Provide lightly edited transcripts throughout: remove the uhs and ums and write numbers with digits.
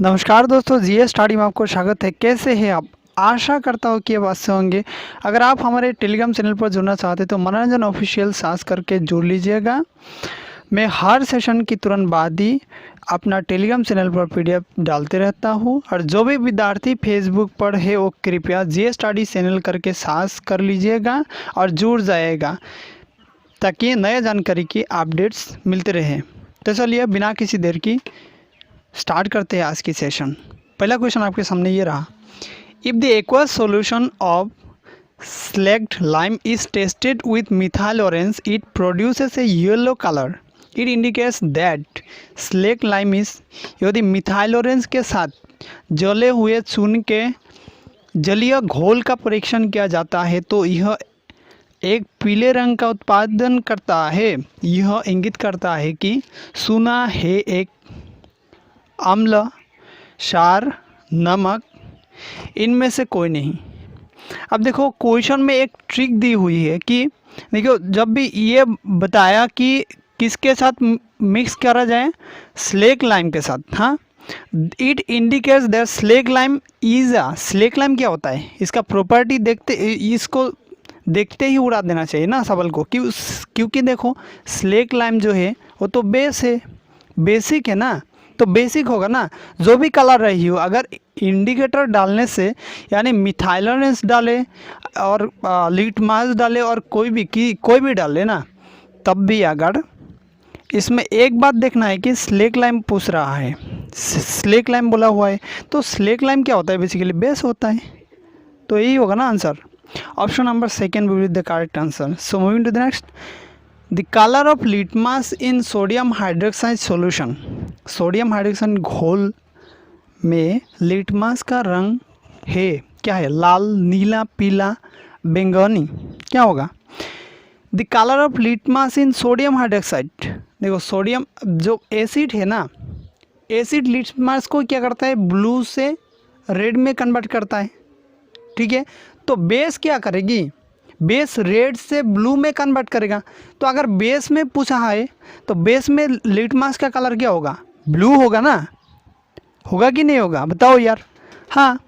नमस्कार दोस्तों, GS study में आपको स्वागत है। कैसे हैं आप? आशा करता हूँ कि आप अच्छे होंगे। अगर आप हमारे टेलीग्राम चैनल पर जुड़ना चाहते हैं तो मनोरंजन ऑफिशियल सर्च करके जुड़ लीजिएगा। मैं हर सेशन की तुरंत बाद ही अपना टेलीग्राम चैनल पर पीडीएफ डालते रहता हूँ। और जो भी विद्यार्थी फेसबुक पर है वो कृपया जीएस स्टडी चैनल करके सर्च कर लीजिएगा और जुड़ जाएगा ताकि नए जानकारी की अपडेट्स मिलते रहें। तो चलिए बिना किसी देर की स्टार्ट करते हैं आज की सेशन। पहला क्वेश्चन आपके सामने ये रहा, if the aqueous solution of slagged lime is tested with methyl orange it produces A yellow colour it indicates that slagged lime is. यदि मिथाइल ऑरेंज के साथ जले हुए चून के जलीय घोल का परीक्षण किया जाता है तो यह एक पीले रंग का उत्पादन करता है। यह इंगित करता है कि चूना है एक अम्ल, क्षार, नमक, इनमें से कोई नहीं। अब देखो क्वेश्चन में एक ट्रिक दी हुई है कि देखो जब भी ये बताया कि किसके साथ मिक्स करा जाए, स्लेक लाइम के साथ। हाँ, it indicates that slack lime is a. Slack lime क्या होता है, इसका प्रॉपर्टी इसको देखते ही उड़ा देना चाहिए ना सवाल को, क्योंकि देखो स्लेक लाइम जो है वो तो बेस है, बेसिक है ना, तो बेसिक होगा ना। जो भी कलर रही हो, अगर इंडिकेटर डालने से यानी मिथाइल ऑरेंज डाले और लिटमस डाले और कोई भी डाले ना, तब भी अगर इसमें एक बात देखना है कि स्लेक लाइम पूछ रहा है, स्लेक लाइम बोला हुआ है, तो स्लेक लाइम क्या होता है, बेसिकली बेस होता है। तो यही होगा ना answer. Option number second will be the correct answer. So moving to the next, the colour of litmus in sodium hydroxide solution. Sodium hydroxide घोल में लिटमस का रंग है क्या है, लाल, नीला, पीला, बैंगनी, क्या होगा? The colour of litmus in sodium hydroxide. देखो सोडियम जो एसिड है ना, एसिड लिटमस को क्या करता है, ब्लू से रेड में कन्वर्ट करता है। ठीक है, तो बेस क्या करेगी, बेस रेड से ब्लू में कन्वर्ट करेगा। तो अगर बेस में पूछा है तो बेस में लिटमस का कलर क्या होगा, ब्लू होगा ना, होगा कि नहीं होगा, बताओ यार। हाँ,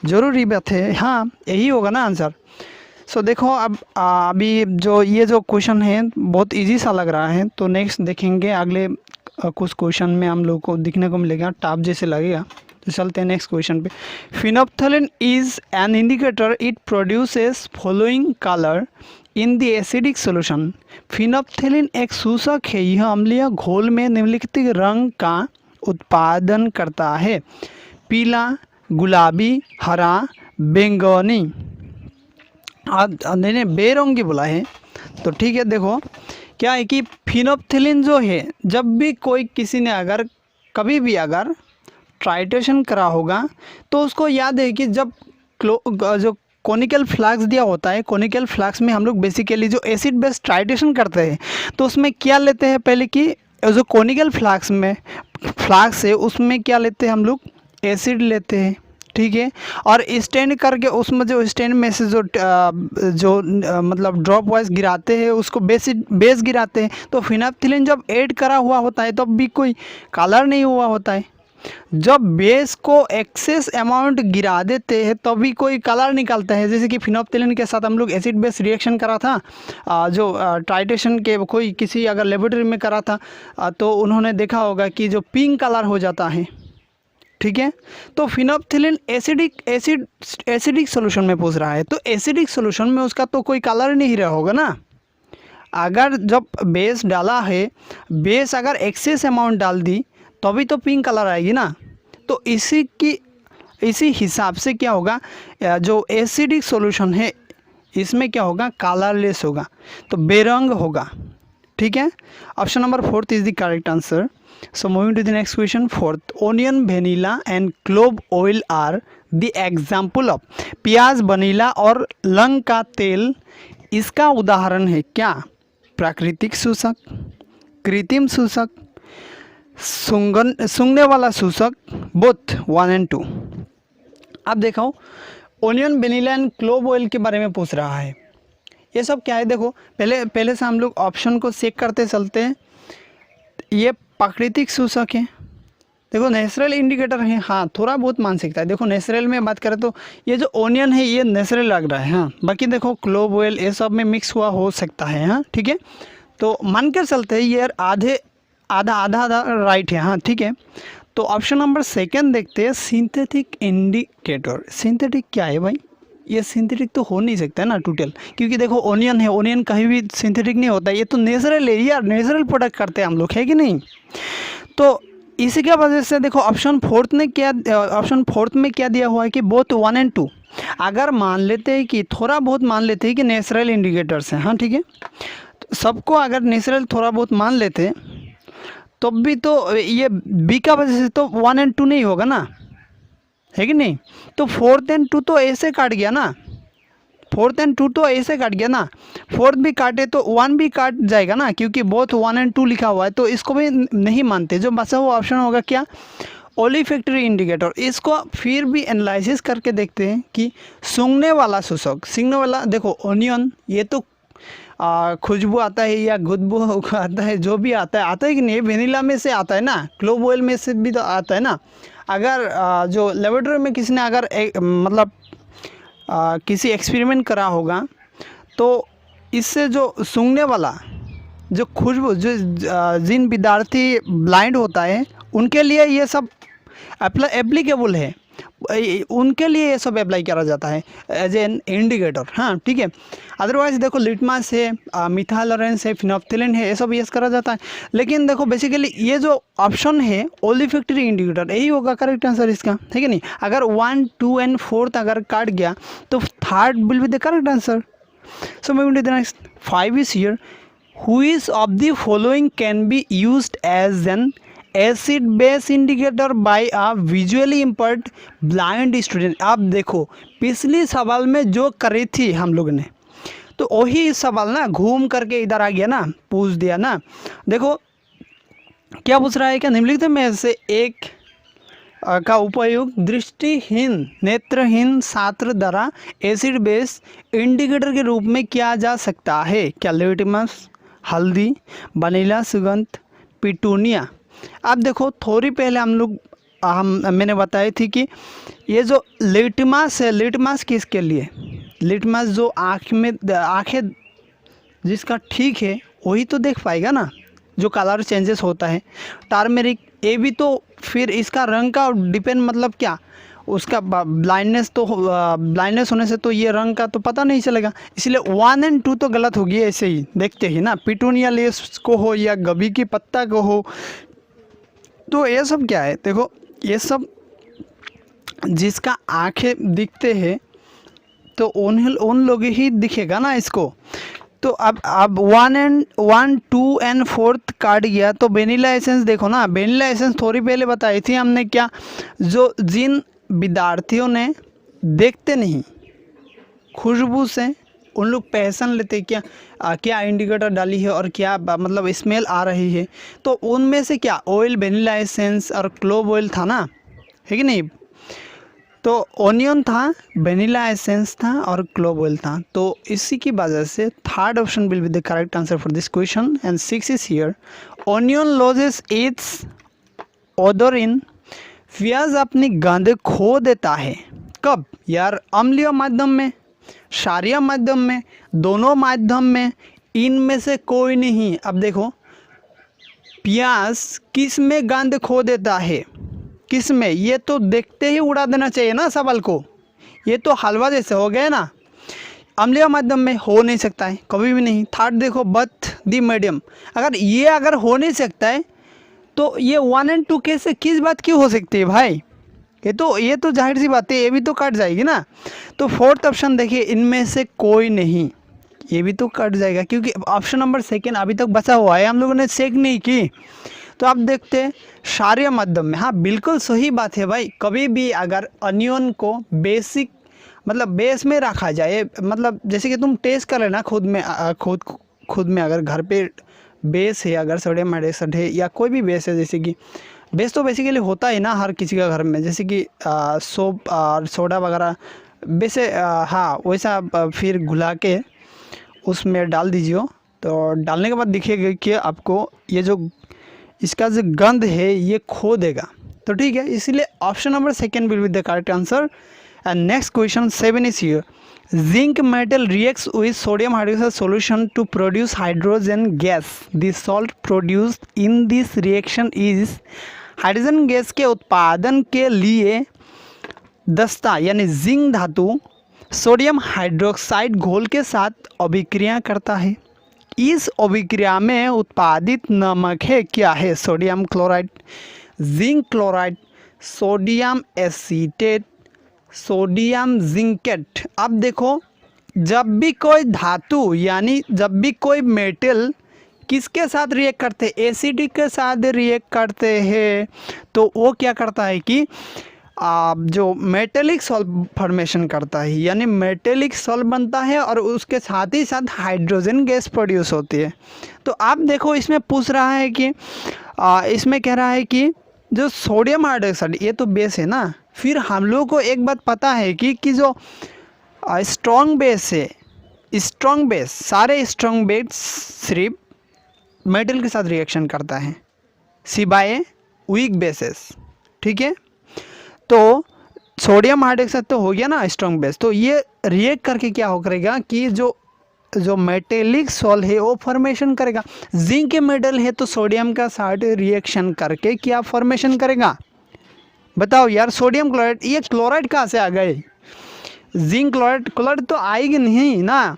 जरूरी बात है, हाँ यही होगा ना आंसर। सो देखो अब अभी जो ये जो क्वेश्चन है बहुत इजी सा लग रहा है, तो नेक्स्ट देखेंगे अगले कुछ क्वेश्चन में हम लोग को दिखने को मिलेगा, टॉप जैसे लगेगा। तो चलते हैं नेक्स्ट क्वेश्चन पे। Phenolphthalein is an indicator it produces following colour in the acidic solution. Phenolphthalein एक सूचक है, यह अम्लीय घोल में निम्नलिखित रंग का उत्पादन करता है, पीला, गुलाबी, हरा, बैंगनी। मैंने बेरंगी बोला है, तो ठीक है। देखो क्या है कि फिनोप्थलीन जो है, जब भी कोई किसी ने अगर कभी भी अगर ट्राइटेशन करा होगा तो उसको याद है कि जब जो कोनिकल फ्लास्क दिया होता है, कोनिकल फ्लास्क में हम लोग बेसिकली जो एसिड बेस ट्राइटेशन करते हैं तो उसमें क्या लेते हैं, पहले कि जो कोनिकल फ्लास्क है उसमें क्या लेते हैं हम लोग, एसिड लेते हैं। ठीक है, और स्टैंड करके उसमें जो स्टैंड में से जो मतलब ड्रॉप वाइज गिराते हैं उसको बेस गिराते हैं। तो फिनोप्थलीन जब ऐड करा हुआ होता है तब भी कोई कलर नहीं हुआ होता है। जब बेस को एक्सेस अमाउंट गिरा देते हैं तभी कोई कलर निकलता है। जैसे कि फिनोप्थलीन के साथ हम लोग एसिड बेस रिएक्शन करा था, जो ट्राइटेशन के कोई किसी अगर लेबोरेटरी में करा था तो उन्होंने देखा होगा कि जो पिंक कलर हो जाता है। ठीक है, तो फिनोप्थलीन एसिडिक सोल्यूशन में पूछ रहा है, तो एसिडिक सोल्यूशन में उसका तो कोई कलर नहीं रहा होगा ना। अगर जब बेस डाला है, बेस अगर एक्सेस अमाउंट डाल दी तभी तो पिंक कलर आएगी ना। तो इसी हिसाब से क्या होगा, जो एसिडिक सॉल्यूशन है इसमें क्या होगा, कलरलेस होगा, तो बेरंग होगा। ठीक है, option number fourth is the correct answer. So moving to the next question. Fourth, onion, vanilla and clove oil are the example of. प्याज, वनीला और लौंग का तेल इसका उदाहरण है क्या? प्राकृतिक सूचक, कृत्रिम सूचक, सूंघने वाला सूचक, बोथ 1 and 2। अब देखो onion, vanilla and clove oil के बारे में पूछ रहा है। ये सब क्या है, देखो पहले से हम लोग ऑप्शन को चेक करते चलते हैं। ये प्राकृतिक सूचक है, देखो नेचुरल इंडिकेटर है, हाँ थोड़ा बहुत मान सकता है। देखो नेचुरल में बात करें तो ये जो ओनियन है ये नेचुरल लग रहा है, हाँ बाकी देखो क्लोव ऑयल ये सब में मिक्स हुआ हो सकता है, हाँ ठीक है। तो मान कर चलते हैं ये आधे आधा आधा आधा राइट है, हाँ ठीक है। तो ऑप्शन नंबर सेकंड देखते हैं, सिंथेटिक इंडिकेटर। सिंथेटिक क्या है भाई, ये सिंथेटिक तो हो नहीं सकता है ना टोटल, क्योंकि देखो ओनियन है, ओनियन कहीं भी सिंथेटिक नहीं होता, ये तो नेचुरल है यार, नेचुरल प्रोडक्ट करते हैं हम लोग, है कि नहीं। तो इसी की वजह से देखो ऑप्शन फोर्थ में क्या दिया हुआ है कि बोथ 1 और 2। अगर मान लेते हैं कि थोड़ा बहुत मान लेते हैं कि नेचुरल इंडिकेटर्स हैं, हाँ ठीक है, तो सबको अगर नेचुरल थोड़ा बहुत मान लेते हैं तो भी तो ये बी का वजह से तो 1 और 2 नहीं होगा ना, है कि नहीं। तो 4 और 2 तो ऐसे काट गया ना, 4 और 2 तो ऐसे काट गया ना, 4 भी काटे तो 1 भी काट जाएगा ना, क्योंकि बोथ 1 और 2 लिखा हुआ है, तो इसको भी नहीं मानते। जो बचा हुआ ऑप्शन होगा क्या, ओलिफैक्टरी इंडिकेटर। इसको फिर भी एनालिसिस करके देखते हैं कि सूंघने वाला सूचक, सूंघने वाला देखो ओनियन ये तो खुशबू आता है या खुशबू आता है, जो भी आता है कि नहीं, वेनिला में से आता है ना, क्लोव ऑयल में से भी तो आता है ना। अगर जो लेबोरेटरी में किसी ने अगर मतलब किसी एक्सपेरिमेंट करा होगा तो इससे जो सूंघने वाला जो खुशबू जो जिन विद्यार्थी ब्लाइंड होता है उनके लिए ये सब एप्लीकेबल है, उनके लिए ये सब अप्लाई करा जाता है एज एन इंडिकेटर, हाँ ठीक है। अदरवाइज देखो लिटमस है, मिथाइलरेंस है, फिनोप्थिलिन है, ये सब यूज़ करा जाता है। लेकिन देखो बेसिकली ये जो ऑप्शन है ओलिफैक्टरी इंडिकेटर यही होगा करेक्ट आंसर इसका, है कि नहीं। अगर 1, 2 और 4 अगर काट गया तो third will be the correct answer. So moving to the next 5 is here, which of the following can be used as an acid base indicator by a visually impaired blind student. आप देखो पिछली सवाल में जो करी थी हम लोग ने, तो वही सवाल ना घूम करके इधर आ गया ना, पूछ दिया ना। देखो क्या पूछ रहा है, क्या निम्नलिखित में से एक का उपयोग दृष्टिहीन नेत्रहीन छात्र द्वारा एसिड बेस इंडिकेटर के रूप में किया जा सकता है। क्या लिटमस, हल्दी, वनीला सुगंध, पिटूनिया। अब देखो थोड़ी पहले मैंने बताई थी कि ये जो लिटमस है, लिटमस किसके लिए, लिटमस जो आँखें जिसका ठीक है वही तो देख पाएगा ना, जो कलर चेंजेस होता है। टर्मेरिक ये भी तो फिर इसका रंग का डिपेंड, मतलब क्या उसका ब्लाइंडनेस होने से तो ये रंग का तो पता नहीं चलेगा, इसलिए 1 और 2 तो गलत होगी ऐसे ही देखते ही ना। पिटूनिया लेस को हो या गोभी की पत्ता को हो, तो ये सब क्या है, देखो ये सब जिसका आँखें दिखते हैं तो उन लोग ही दिखेगा ना इसको। तो अब 1, 2 और 4 काट गया तो वेनिला एसेंस देखो ना, वेनिला एसेंस थोड़ी पहले बताई थी हमने क्या, जो जिन विद्यार्थियों ने देखते नहीं खुशबू से उन लोग पहचान लेते क्या क्या इंडिकेटर डाली है और क्या मतलब स्मेल आ रही है, तो उनमें से क्या ऑयल, वेनिला एसेंस और क्लोव ऑयल था ना, है कि नहीं। तो ओनियन था, वेनिला एसेंस था और क्लोव ऑयल था, तो इसी की वजह से third option will be the correct answer for this question. And 6 is here, onion loses its odour in, प्याज अपनी गंध खो देता है कब यार, अम्लीय माध्यम में, क्षारीय माध्यम में, दोनों माध्यम में, इनमें से कोई नहीं। अब देखो प्याज किस में गंध खो देता है, किस में, ये तो देखते ही उड़ा देना चाहिए ना सवाल को, ये तो हलवा जैसे हो गया ना। अम्लीय माध्यम में हो नहीं सकता है कभी भी नहीं। थर्ड देखो बथ दी मीडियम, अगर हो नहीं सकता है तो ये 1 और 2 कैसे, किस बात की हो सकती है भाई, ये तो जाहिर सी बात है ये भी तो कट जाएगी ना। तो फोर्थ ऑप्शन देखिए इनमें से कोई नहीं, ये भी तो कट जाएगा क्योंकि ऑप्शन नंबर सेकेंड अभी तक बचा हुआ है, हम लोगों ने चेक नहीं की। तो आप देखते हैं क्षारीय माध्यम में, हाँ बिल्कुल सही बात है भाई। कभी भी अगर अनियन को बेसिक मतलब बेस में रखा जाए, मतलब जैसे कि तुम टेस्ट कर लेना खुद में अगर घर पे बेस है, अगर सोडियम हाइड्रोक्साइड है या कोई भी बेस है, जैसे कि बेस तो बेसिकली होता है ना हर किसी का घर में, जैसे कि सोप और सोडा वगैरह वैसे हाँ वैसा फिर घुला के उसमें डाल दीजिए। तो डालने के बाद दिखेगा कि आपको ये जो इसका जो गंध है ये खो देगा, तो ठीक है, इसलिए option number second will be the correct answer. And next question 7 is here. Zinc metal reacts with sodium hydroxide solution to produce hydrogen gas. The salt produced in this reaction is hydrogen gas के उत्पादन के लिए दस्ता यानी zinc धातु sodium hydroxide घोल के साथ अभिक्रिया करता है। इस अभिक्रिया में उत्पादित नमक है क्या है? Sodium chloride, zinc chloride, sodium acetate, sodium zincate. अब देखो, जब भी कोई धातु यानी जब भी कोई मेटल किसके साथ रिएक्ट करते हैं, एसिडिक के साथ रिएक्ट करते हैं, तो वो क्या करता है कि जो मेटेलिक सॉल्ट फॉर्मेशन करता है, यानी मेटेलिक सॉल्ट बनता है और उसके साथ ही साथ हाइड्रोजन गैस प्रोड्यूस होती है। तो आप देखो, इसमें पूछ रहा है कि इसमें कह रहा है कि जो सोडियम हाइड्रोक्साइड ये तो बेस है ना, फिर हम लोग को एक बात पता है कि जो स्ट्रॉन्ग बेस है, स्ट्रॉन्ग बेस, सारे स्ट्रॉन्ग बेस सिर्फ मेटल के साथ रिएक्शन करता है सिवाय वीक बेसेस। ठीक है, तो सोडियम हाइड्रोक्साइड तो हो गया ना स्ट्रॉन्ग बेस, तो ये रिएक्ट करके क्या हो करेगा कि जो मेटेलिक सॉल्ट है वो फॉर्मेशन करेगा। जिंक के मेटल है तो सोडियम का साथ रिएक्शन करके क्या फॉर्मेशन करेगा? बताओ यार, सोडियम क्लोराइड, ये क्लोराइड कहाँ से आ गए? जिंक क्लोराइड, क्लोराइड तो आएगी नहीं ना।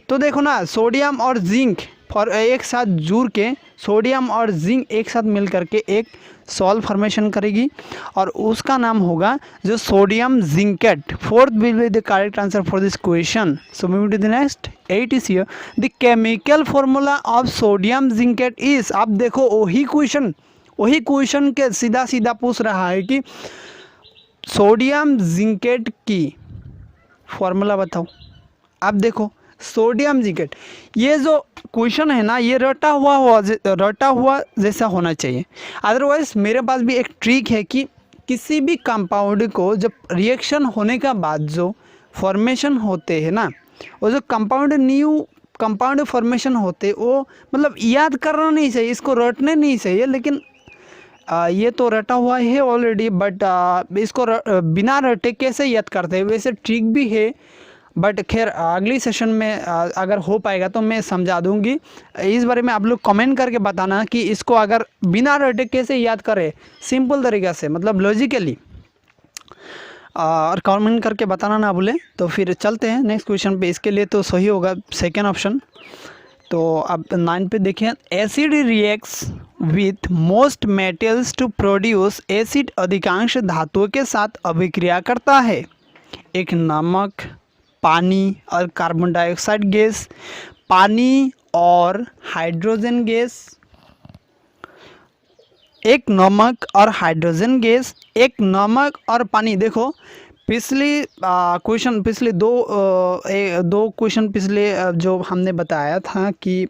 तो देखो ना, सोडियम और जिंक और एक साथ जुड़ के सोडियम और जिंक एक साथ मिल करके एक सॉल्ट फॉर्मेशन करेगी और उसका नाम होगा जो sodium zincate. Fourth will be the correct answer for this question. So moving to the next 8 is here. The chemical formula of sodium zincate is. आप देखो, वही क्वेश्चन के सीधा सीधा पूछ रहा है कि सोडियम जिंकेट की फॉर्मूला बताओ। अब देखो, सोडियम जिंकेट, ये जो क्वेश्चन है ना, ये रटा हुआ जैसा होना चाहिए। अदरवाइज मेरे पास भी एक ट्रिक है कि किसी भी कंपाउंड को जब रिएक्शन होने का बाद जो फॉर्मेशन होते हैं ना, वो जो न्यू कंपाउंड फॉर्मेशन होते, वो मतलब याद करना नहीं चाहिए, इसको रटने नहीं चाहिए। लेकिन ये तो रटा हुआ है ऑलरेडी, बट इसको बिना रटे कैसे याद करते हैं, वैसे ट्रिक भी है। बट खैर, अगली सेशन में अगर हो पाएगा तो मैं समझा दूंगी। इस बारे में आप लोग कमेंट करके बताना कि इसको अगर बिना रटे कैसे याद करें, सिंपल तरीक़ा से, मतलब लॉजिकली, और कमेंट करके बताना ना भूलें। तो फिर चलते हैं नेक्स्ट क्वेश्चन पे। इसके लिए तो सही होगा सेकेंड ऑप्शन। तो अब 9 पे देखिए। Acid reacts with most metals to produce acid. अधिकांश धातुओं के साथ अभिक्रिया करता है। एक नमक, पानी और कार्बन डाइऑक्साइड गैस, पानी और हाइड्रोजन गैस, एक नमक और हाइड्रोजन गैस, एक नमक और पानी। देखो, पिछले दो क्वेश्चन पिछले जो हमने बताया था कि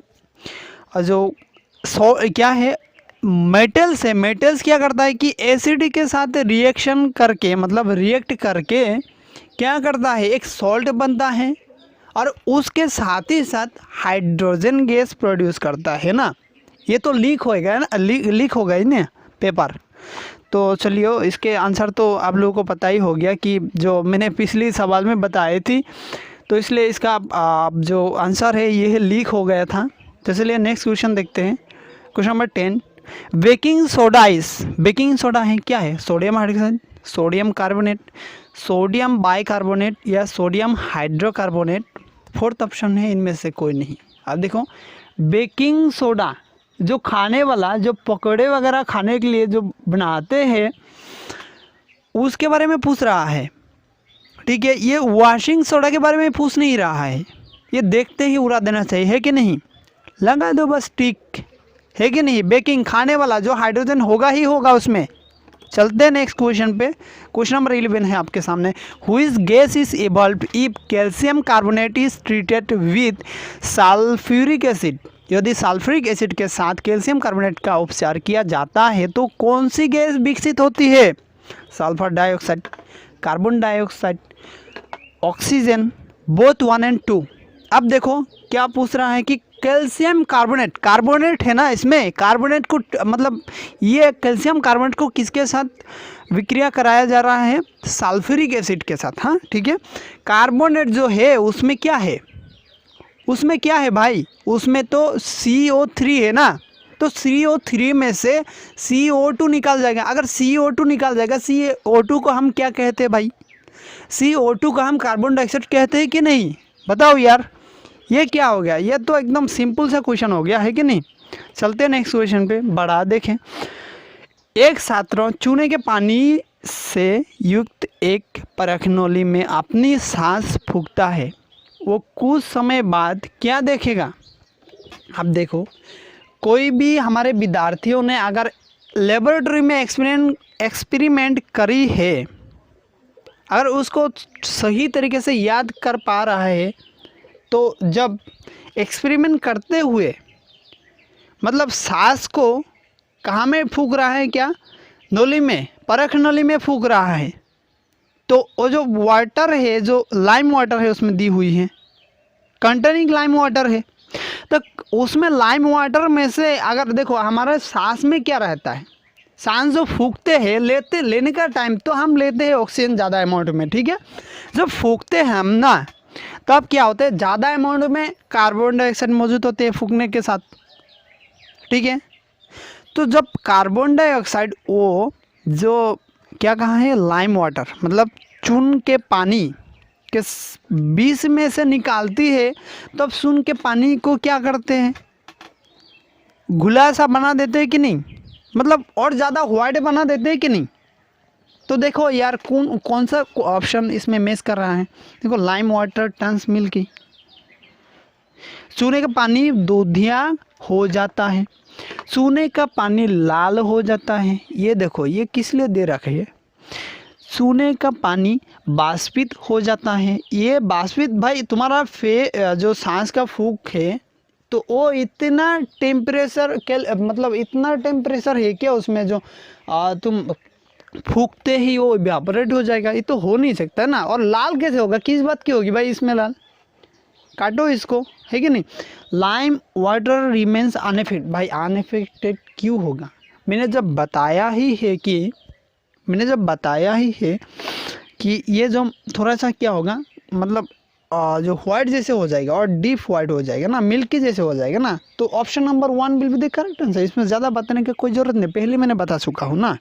जो क्या है, मेटल्स है, मेटल्स क्या करता है कि एसिड के साथ रिएक्शन करके, मतलब रिएक्ट करके क्या करता है, एक सॉल्ट बनता है और उसके साथ ही साथ हाइड्रोजन गैस प्रोड्यूस करता है ना। ये तो लीक होएगा ना, लीक होगा ही ना पेपर। तो चलिए, इसके आंसर तो आप लोगों को पता ही हो गया कि जो मैंने पिछली सवाल में बताई थी, तो इसलिए इसका जो आंसर है ये लीक हो गया था। तो चलिए नेक्स्ट क्वेश्चन देखते हैं। Question number 10। बेकिंग सोडा है क्या है? Sodium hydroxide, sodium carbonate, sodium bicarbonate या सोडियम हाइड्रोकार्बोनेट। फोर्थ ऑप्शन है इनमें से कोई नहीं। अब देखो, बेकिंग सोडा जो खाने वाला, जो पकौड़े वगैरह खाने के लिए जो बनाते हैं, उसके बारे में पूछ रहा है। ठीक है, ये वॉशिंग सोडा के बारे में पूछ नहीं रहा है। ये देखते ही उड़ा देना चाहिए, है कि नहीं? लगा दो बस टिक, है कि नहीं? बेकिंग, खाने वाला, जो हाइड्रोजन होगा ही होगा उसमें। चलते हैं नेक्स्ट क्वेश्चन पे। क्वेश्चन नंबर 11 है आपके सामने। Which gas is evolve if calcium carbonate is treated with sulphuric acid. यदि सल्फ्यूरिक एसिड के साथ कैल्शियम कार्बोनेट का उपचार किया जाता है तो कौन सी गैस विकसित होती है? Sulphur dioxide, carbon dioxide, oxygen, both 1 और 2। अब देखो क्या पूछ रहा है कि कैल्शियम कार्बोनेट, कार्बोनेट है ना इसमें, कार्बोनेट को मतलब ये कैल्शियम कार्बोनेट को किसके साथ विक्रिया कराया जा रहा है, सल्फ्यूरिक एसिड के साथ। हाँ ठीक है, कार्बोनेट जो है उसमें क्या है, उसमें क्या है भाई, उसमें तो CO3 है ना, तो CO3 में से CO2 निकाल जाएगा। अगर CO2 निकाल जाएगा, CO2 को हम क्या कहते हैं भाई, CO2 को हम कार्बन डाइऑक्साइड कहते हैं कि नहीं, बताओ यार। ये क्या हो गया, ये तो एकदम सिंपल सा क्वेश्चन हो गया है कि नहीं। चलते हैं नेक्स्ट क्वेश्चन पे, बड़ा देखें। एक छात्र चूने के पानी से युक्त एक परखनोली में अपनी सांस फूंकता है, वो कुछ समय बाद क्या देखेगा। अब देखो, कोई भी हमारे विद्यार्थियों ने अगर लेबोरेटरी में एक्सपेरिमेंट करी है, अगर उसको सही तरीके से याद कर पा रहा है, तो जब एक्सपेरिमेंट करते हुए मतलब सांस को कहाँ में फूंक रहा है, क्या नली में, परख नली में फूंक रहा है, तो वो जो वाटर है, जो लाइम वाटर है उसमें दी हुई है, कंटेनिंग लाइम वाटर है, तो उसमें लाइम वाटर में से अगर देखो हमारे सांस में क्या रहता है, सांस जो फूंकते हैं, लेने का टाइम तो हम लेते हैं ऑक्सीजन ज़्यादा अमाउंट में, ठीक है। जब फूंकते हैं हम ना, तब क्या होता है, ज़्यादा अमाउंट में कार्बन डाइऑक्साइड मौजूद होते हैं फूंकने के साथ, ठीक है। तो जब कार्बन डाइऑक्साइड वो जो क्या कहा है, लाइम वाटर मतलब चून के पानी के बीच में से निकालती है, तब चून के पानी को क्या करते हैं, घुला सा बना देते हैं कि नहीं, मतलब और ज़्यादा वाइट बना देते हैं कि नहीं। तो देखो यार कौन सा ऑप्शन इसमें मैच कर रहा है, देखो लाइम वाटर टर्न्स मिल्की, चूने का पानी दूधिया हो जाता है, चूने का पानी लाल हो जाता है। ये देखो ये किस लिए दे रखा है, चूने का पानी बाष्पित हो जाता है। ये बाष्पित भाई तुम्हारा जो सांस का फूंक है, तो वो इतना टेम्परेचर मतलब इतना टेम्परेचर है क्या उसमें, जो तुम फूंकते ही वो इवेपोरेट हो जाएगा, ये तो हो नहीं सकता ना। और लाल कैसे होगा, किस बात की होगी भाई इसमें लाल, काटो इसको, है कि नहीं। लाइम वाटर रिमेन्स अनएफेक्टेड, भाई अनएफेक्टेड क्यों होगा, मैंने जब बताया ही है कि ये जो थोड़ा सा क्या होगा, मतलब जो वाइट जैसे हो जाएगा और डीप वाइट हो जाएगा ना, मिल्की जैसे हो जाएगा ना, तो option number 1 will be the correct answer. इसमें ज़्यादा बताने की कोई ज़रूरत नहीं, पहले मैंने बता चुका हूँ ना।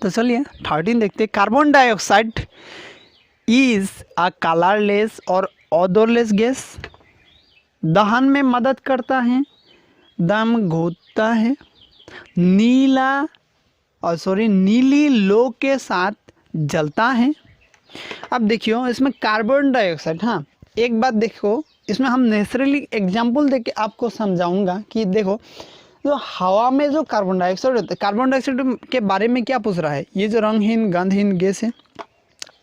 तो चलिए 13 देखते हैं। Carbon dioxide is a colourless और ऑडरलेस गैस, दहन में मदद करता है, दम घोटता है, नीली लो के साथ जलता है। अब देखियो इसमें कार्बन डाइऑक्साइड, हाँ एक बात देखो, इसमें हम नेचुरली एग्जाम्पल देके आपको समझाऊंगा कि देखो जो हवा में जो कार्बन डाइऑक्साइड होता है, कार्बन डाइऑक्साइड के बारे में क्या पूछ रहा है, ये जो रंगहीन गंधहीन गैस है,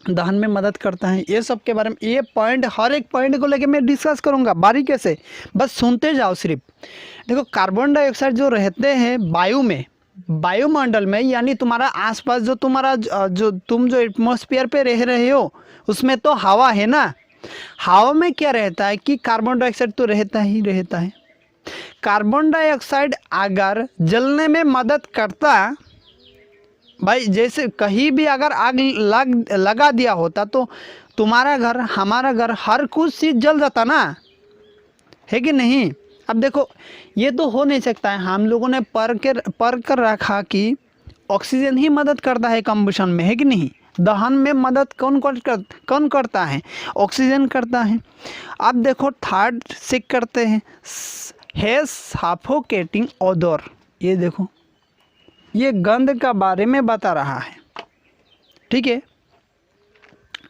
दहन में मदद करता है, ये सब के बारे में, ये पॉइंट हर एक पॉइंट को लेके मैं डिस्कस करूंगा बारीकी से, बस सुनते जाओ सिर्फ। देखो कार्बन डाइऑक्साइड जो रहते हैं वायु में, वायुमंडल में, यानी तुम्हारा आसपास जो तुम्हारा जो तुम जो एटमॉस्फेयर पे रह रहे हो, उसमें तो हवा है ना, हवा में क्या रहता है कि कार्बन डाइऑक्साइड तो रहता ही रहता है। कार्बन डाइऑक्साइड अगर जलने में मदद करता, भाई जैसे कहीं भी अगर आग लगा दिया होता, तो तुम्हारा घर, हमारा घर, हर कुछ चीज़ जल जाता ना, है कि नहीं। अब देखो ये तो हो नहीं सकता है, हम लोगों ने पर कर रखा कि ऑक्सीजन ही मदद करता है कंबशन में, है कि नहीं। दहन में मदद कौन करता है, ऑक्सीजन करता है। अब देखो थर्ड चेक करते हैं, है सफोकेटिंग ओडोर, ये देखो ये गंध का बारे में बता रहा है, ठीक है,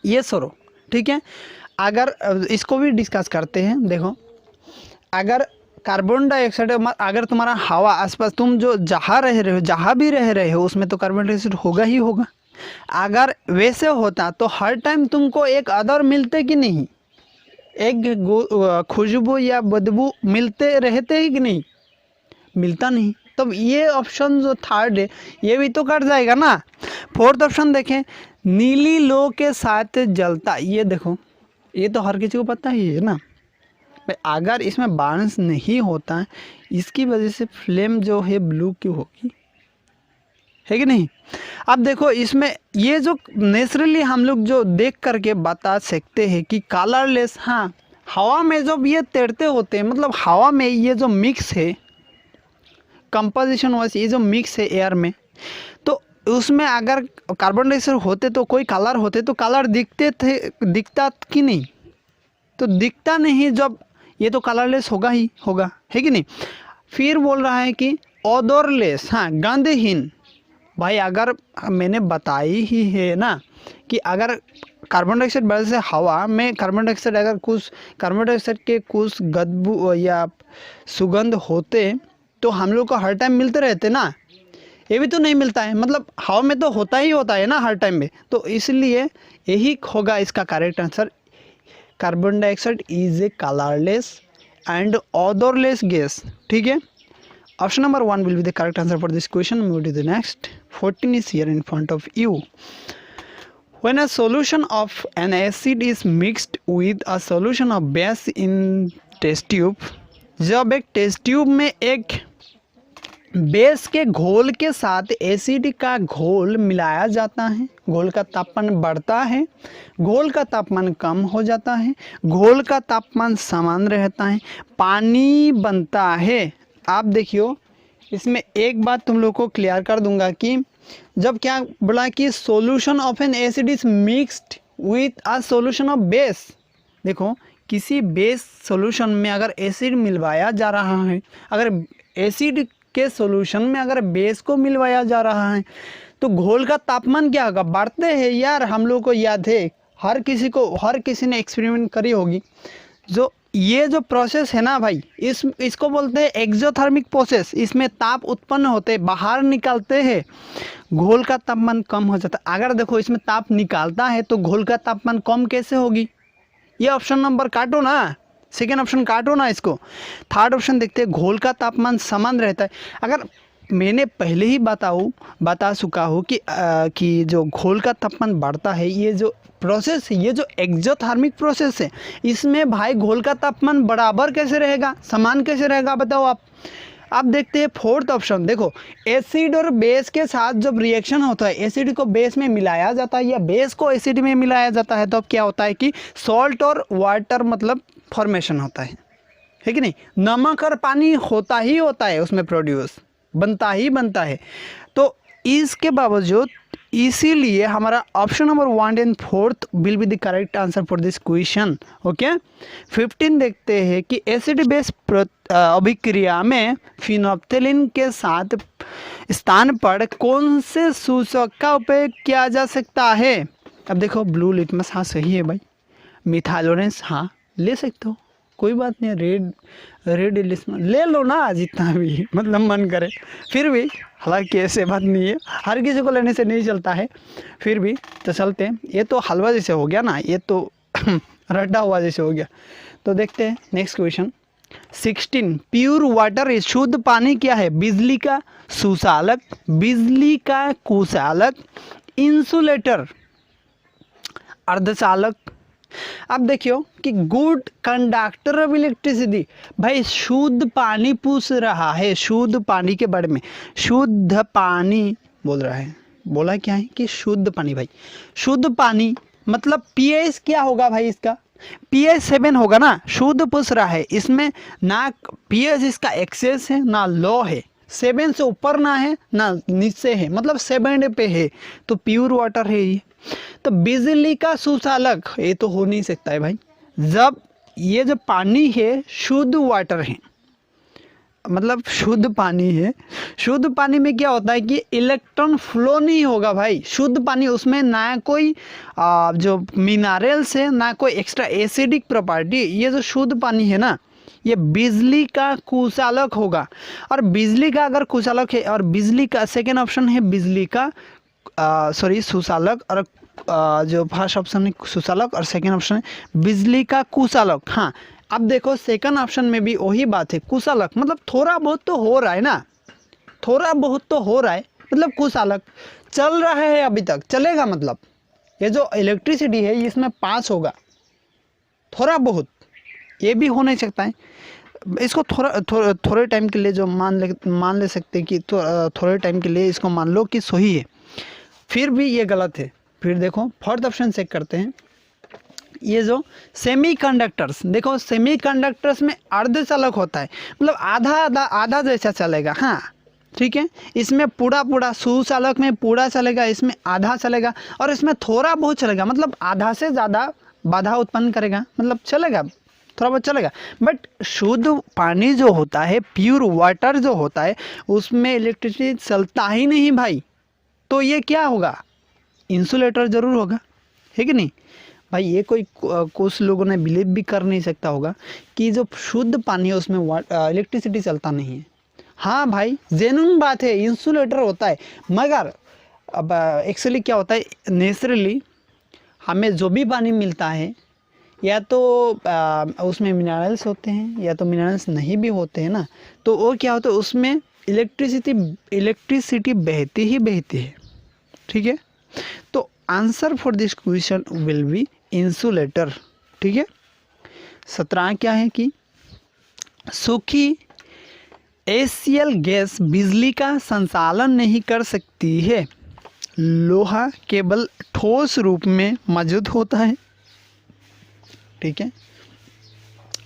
ये सुनो, ठीक है। अगर इसको भी डिस्कस करते हैं, देखो अगर कार्बन डाइऑक्साइड, अगर तुम्हारा हवा आसपास तुम जो जहाँ भी रह रहे हो उसमें तो कार्बन डाइऑक्साइड होगा ही होगा। अगर वैसे होता तो हर टाइम तुमको एक अदर मिलते कि नहीं, एक खुशबू या बदबू मिलते रहते ही कि नहीं, मिलता नहीं। तब ये ऑप्शन जो थर्ड है ये भी तो कट जाएगा ना। फोर्थ ऑप्शन देखें, नीली लो के साथ जलता, ये देखो ये तो हर किसी को पता ही है ना, भाई अगर इसमें बार्न्स नहीं होता है, इसकी वजह से फ्लेम जो है ब्लू क्यों होगी, है कि नहीं। अब देखो इसमें ये जो नेचुरली हम लोग जो देख करके बता सकते हैं कि कलरलेस, हाँ हवा में जब ये तैरते होते हैं, मतलब हवा में ये जो मिक्स है कंपोजिशन वाइज, ये जो मिक्स है एयर में, तो उसमें अगर कार्बन डाइऑक्साइड होते तो कोई कलर होते तो कलर दिखता कि नहीं, तो दिखता नहीं, जब ये तो कलरलेस होगा ही होगा, है कि नहीं। फिर बोल रहा है कि ओडोरलेस, हाँ गंधहीन। भाई अगर मैंने बताई ही है ना कि अगर कार्बन डाइऑक्साइड वजह से हवा में कार्बन डाइऑक्साइड, अगर कुछ कार्बन डाइऑक्साइड के कुछ बदबू या सुगंध होते तो हम लोग को हर टाइम मिलते रहते ना, ये भी तो नहीं मिलता है, मतलब हवा में तो होता ही होता है ना हर टाइम में, तो इसलिए यही होगा इसका correct answer. Carbon dioxide is a colourless and odourless gas, ठीक है। Option number 1 will be the correct answer for this question. Move to the next. 14 is here in front of you. When a solution of an acid is mixed with a solution of base in test tube, जब एक test tube में एक base के घोल के साथ acid का घोल मिलाया जाता है, घोल का तापमान बढ़ता है, घोल का तापमान कम हो जाता है, घोल का तापमान समान रहता है, पानी बनता है। आप देखियो इसमें एक बात तुम लोग को क्लियर कर दूंगा कि जब क्या बोला कि solution of N acid is mixed with a solution of base, देखो किसी बेस सॉल्यूशन में अगर एसिड मिलवाया जा रहा है, अगर एसिड के सॉल्यूशन में अगर बेस को मिलवाया जा रहा है तो घोल का तापमान क्या होगा, बढ़ते हैं यार। हम लोग को याद है, हर किसी ने एक्सपेरिमेंट करी होगी। जो ये जो प्रोसेस है ना भाई, इसको बोलते हैं एक्सोथर्मिक प्रोसेस। इसमें ताप उत्पन्न होते बाहर निकलते हैं, घोल का तापमान कम हो जाता है। अगर देखो इसमें ताप निकालता है तो घोल का तापमान कम कैसे होगी, ये ऑप्शन नंबर काटो ना, सेकेंड ऑप्शन काटो ना इसको। थर्ड ऑप्शन देखते हैं, घोल का तापमान समान रहता है। अगर मैंने पहले ही बता चुका हूँ कि जो घोल का तापमान बढ़ता है, ये जो प्रोसेस है, ये जो एक्सोथर्मिक प्रोसेस है, इसमें भाई घोल का तापमान बराबर कैसे रहेगा, समान कैसे रहेगा, बताओ आप। अब देखते हैं फोर्थ ऑप्शन। देखो एसिड और बेस के साथ जब रिएक्शन होता है, एसिड को बेस में मिलाया जाता है या बेस को एसिड में मिलाया जाता है, तो अब क्या होता है कि सॉल्ट और वाटर मतलब फॉर्मेशन होता है कि नहीं। नमक और पानी होता ही होता है, उसमें प्रोड्यूस बनता है। तो इसके बावजूद इसीलिए हमारा option number 1 and 4 will be the correct answer for this question. Okay 15 देखते हैं कि एसिड बेस अभिक्रिया में फिनोप्थेलिन के साथ स्थान पर कौन से सूचक का उपयोग किया जा सकता है। अब देखो ब्लू लिटमस, हाँ सही है भाई। मिथाइलोरेंस, हाँ ले सकते हो, कोई बात नहीं। रेड लिटमस ले लो ना, जितना भी मतलब मन करे। फिर भी हालांकि ऐसे बात नहीं है, हर किसी को लेने से नहीं चलता है, फिर भी तो चलते हैं। ये तो हलवा जैसे हो गया ना, ये तो रड्डा हुआ जैसे हो गया। तो देखते हैं नेक्स्ट क्वेश्चन 16। प्योर वाटर, शुद्ध पानी क्या है, बिजली का सुचालक, बिजली का कुचालक, इंसुलेटर, अर्धचालक। अब देखियो कि गुड कंडक्टर ऑफ इलेक्ट्रिसिटी, भाई शुद्ध पानी पूछ रहा है, शुद्ध पानी के बारे में। शुद्ध पानी बोल रहा है, बोला क्या है कि शुद्ध पानी। भाई शुद्ध पानी मतलब पीएच क्या होगा भाई, इसका पीएच 7 होगा ना। शुद्ध पूछ रहा है, इसमें ना पीएच इसका एक्सेस है ना लो है, 7 से ऊपर ना है ना नीचे है, मतलब 7 पे है, तो प्योर वाटर है ये। तो बिजली का सुचालक ये तो हो नहीं सकता है भाई, जब ये जो पानी है शुद्ध वाटर है, मतलब शुद्ध पानी है। शुद्ध पानी में क्या होता है कि इलेक्ट्रॉन फ्लो नहीं होगा भाई। शुद्ध पानी, उसमें ना कोई जो मिनरल्स है, ना कोई एक्स्ट्रा एसिडिक प्रॉपर्टी। ये जो शुद्ध पानी है ना, ये बिजली का कुचालक होगा। और बिजली का अगर कुचालक है, और बिजली का सेकेंड ऑप्शन है बिजली का सुचालक, और जो फर्स्ट ऑप्शन है सुचालक और सेकेंड ऑप्शन है बिजली का कुचालक। हाँ अब देखो सेकंड ऑप्शन में भी वही बात है, कुचालक मतलब थोड़ा बहुत तो हो रहा है ना, थोड़ा बहुत तो हो रहा है, मतलब कुचालक चल रहा है, अभी तक चलेगा। मतलब ये जो इलेक्ट्रिसिटी है इसमें पास होगा थोड़ा बहुत, ये भी हो नहीं सकता है। इसको थोड़े टाइम के लिए जो मान ले सकते हैं कि थोड़े टाइम के लिए इसको मान लो कि सही है, फिर भी ये गलत है। फिर देखो फोर्थ ऑप्शन चेक करते हैं। ये जो सेमीकंडक्टर्स, देखो सेमीकंडक्टर्स में अर्धचालक होता है, मतलब आधा जैसा चलेगा। हाँ ठीक है, इसमें पूरा सुचालक में पूरा चलेगा, इसमें आधा चलेगा और इसमें थोड़ा बहुत चलेगा, मतलब आधा से ज़्यादा बाधा उत्पन्न करेगा, मतलब चलेगा थोड़ा बहुत चलेगा। बट शुद्ध पानी जो होता है, प्योर वाटर जो होता है, उसमें इलेक्ट्रिसिटी चलता ही नहीं भाई। तो ये क्या होगा, इंसुलेटर जरूर होगा, है कि नहीं भाई। ये कोई कुछ लोगों ने बिलीव भी कर नहीं सकता होगा कि जो शुद्ध पानी है उसमें इलेक्ट्रिसिटी चलता नहीं है। हाँ भाई जेन्युइन बात है, इंसुलेटर होता है। मगर अब एक्चुअली क्या होता है, नेचुरली हमें जो भी पानी मिलता है या तो उसमें मिनरल्स होते हैं या तो मिनरल्स नहीं भी होते हैं ना, तो वो क्या होता है, उसमें इलेक्ट्रिसिटी बहती है। ठीक है, तो answer for this question will be insulator. ठीक है, 17 क्या है कि सूखी HCl गैस बिजली का संचालन नहीं कर सकती है। लोहा केवल ठोस रूप में मौजूद होता है। ठीक है,